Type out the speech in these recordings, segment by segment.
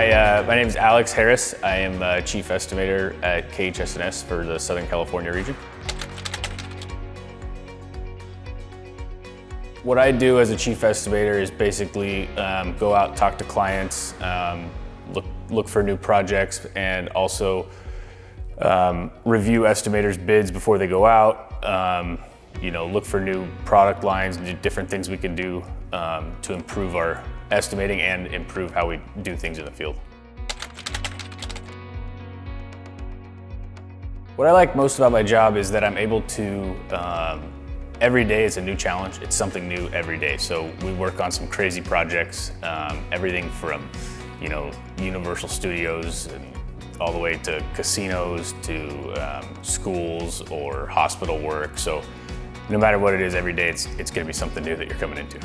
My name is Alex Harris. I am Chief Estimator at KHS&S for the Southern California region. What I do as a Chief Estimator is basically go out, talk to clients, look for new projects, and also review estimators' bids before they go out. Look for new product lines and different things we can do to improve our estimating and improve how we do things in the field. What I like most about my job is that I'm able to, every day is a new challenge. It's something new every day. So we work on some crazy projects, everything from, Universal Studios and all the way to casinos to schools or hospital work. So no matter what it is, every day it's going to be something new that you're coming into.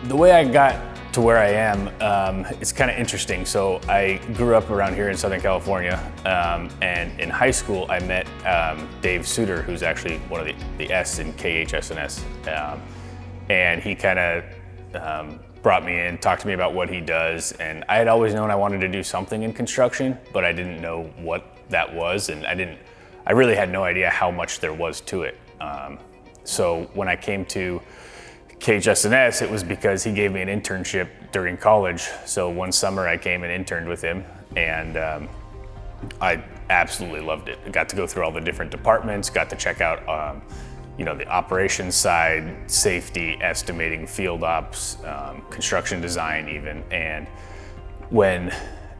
The way I got to where I am, it's kind of interesting. So I grew up around here in Southern California, and in high school I met Dave Suter, who's actually one of the S in KHS&S, and he kind of brought me in, talked to me about what he does, and I had always known I wanted to do something in construction, but I didn't know what that was, and I really had no idea how much there was to it. So when I came to KHS&S, it was because he gave me an internship during college. So one summer I came and interned with him, and I absolutely loved it. I got to go through all the different departments, got to check out the operations side, safety, estimating, field ops, construction design even. And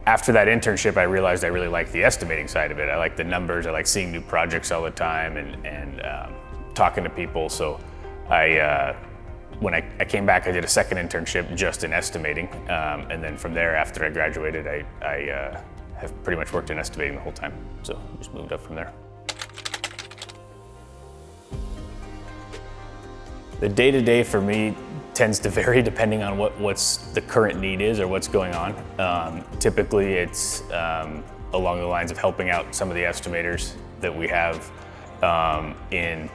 after that internship, I realized I really liked the estimating side of it. I like the numbers, I like seeing new projects all the time and talking to people. So when I came back, I did a second internship just in estimating. And then from there, after I graduated, I have pretty much worked in estimating the whole time. So just moved up from there. The day-to-day for me tends to vary depending on what's the current need is or what's going on. Typically it's along the lines of helping out some of the estimators that we have in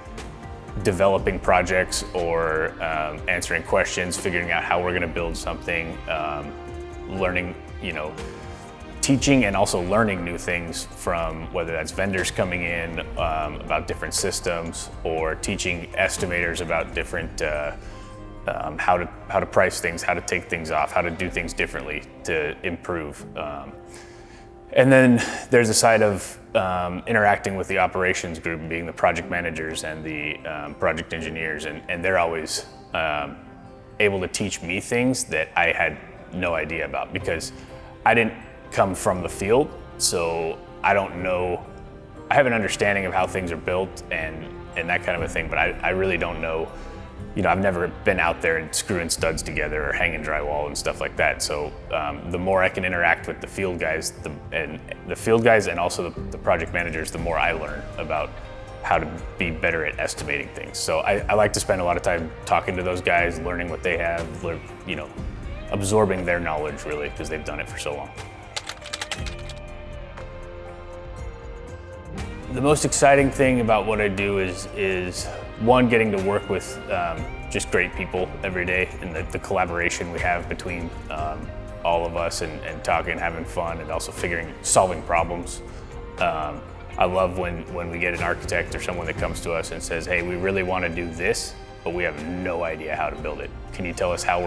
developing projects or answering questions, figuring out how we're going to build something, learning, teaching and also learning new things from whether that's vendors coming in about different systems or teaching estimators about different how to price things, how to take things off, how to do things differently to improve. And then there's a side of interacting with the operations group, being the project managers and the project engineers, and they're always able to teach me things that I had no idea about because I didn't come from the field, so I don't know. I have an understanding of how things are built and that kind of a thing, but I really don't know. I've never been out there and screwing studs together or hanging drywall and stuff like that. So the more I can interact with the field guys and also the project managers, the more I learn about how to be better at estimating things. So I like to spend a lot of time talking to those guys, learning what they have, absorbing their knowledge really, because they've done it for so long. The most exciting thing about what I do is one, getting to work with just great people every day, and the collaboration we have between all of us and talking, having fun, and also solving problems. I love when we get an architect or someone that comes to us and says, hey, we really want to do this, but we have no idea how to build it. Can you tell us how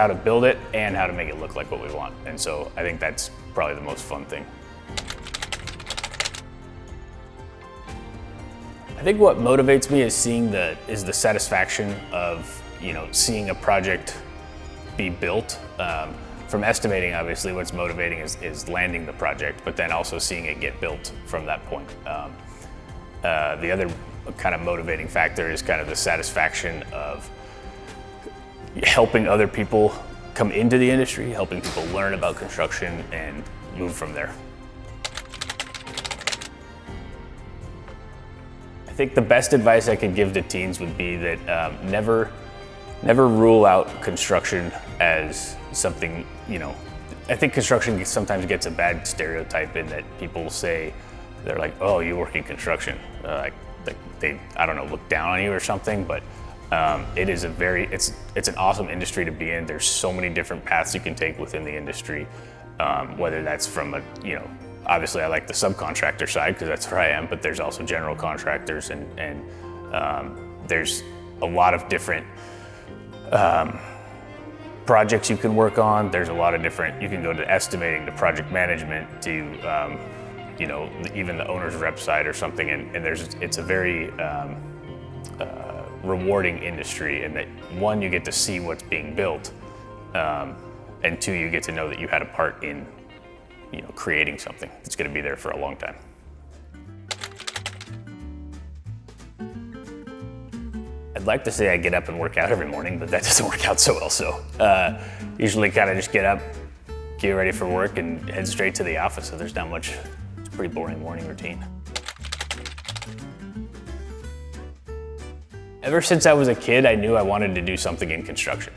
to build it and how to make it look like what we want? And so I think that's probably the most fun thing. I think what motivates me is the satisfaction of seeing a project be built. From estimating, obviously, what's motivating is landing the project, but then also seeing it get built from that point. The other kind of motivating factor is kind of the satisfaction of helping other people come into the industry, helping people learn about construction and move from there. I think the best advice I could give to teens would be that never rule out construction as something, I think construction sometimes gets a bad stereotype in that people say, they're like, oh, you work in construction. They, I don't know, look down on you or something, but It is it's an awesome industry to be in. There's so many different paths you can take within the industry, whether that's from obviously I like the subcontractor side because that's where I am, but there's also general contractors and there's a lot of different projects you can work on. There's a lot of different, you can go to estimating, to project management, to even the owner's rep side or something, and it's a very rewarding industry in that, one, you get to see what's being built, and two, you get to know that you had a part in creating something that's going to be there for a long time. I'd like to say I get up and work out every morning, but that doesn't work out so well. So usually kind of just get up, get ready for work, and head straight to the office. So there's not much. It's a pretty boring morning routine. Ever since I was a kid, I knew I wanted to do something in construction.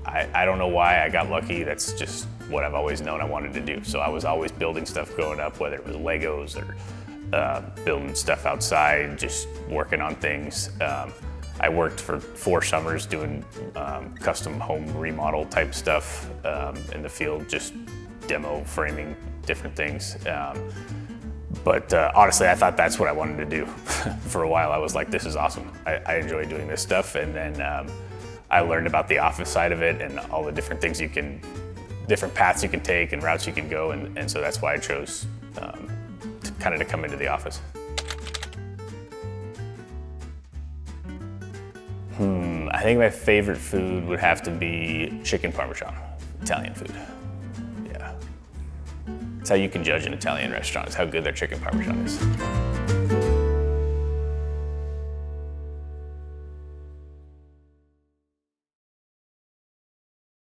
I don't know why, I got lucky. That's just what I've always known I wanted to do. So I was always building stuff growing up, whether it was Legos or building stuff outside, just working on things. I worked for 4 summers doing custom home remodel type stuff in the field, just demo framing different things. But honestly, I thought that's what I wanted to do. For a while, I was like, this is awesome. I enjoy doing this stuff. And then I learned about the office side of it and all the different things different paths you can take and routes you can go. And so that's why I chose to come into the office. I think my favorite food would have to be chicken parmesan, Italian food. Yeah. That's how you can judge an Italian restaurant, is how good their chicken parmesan is.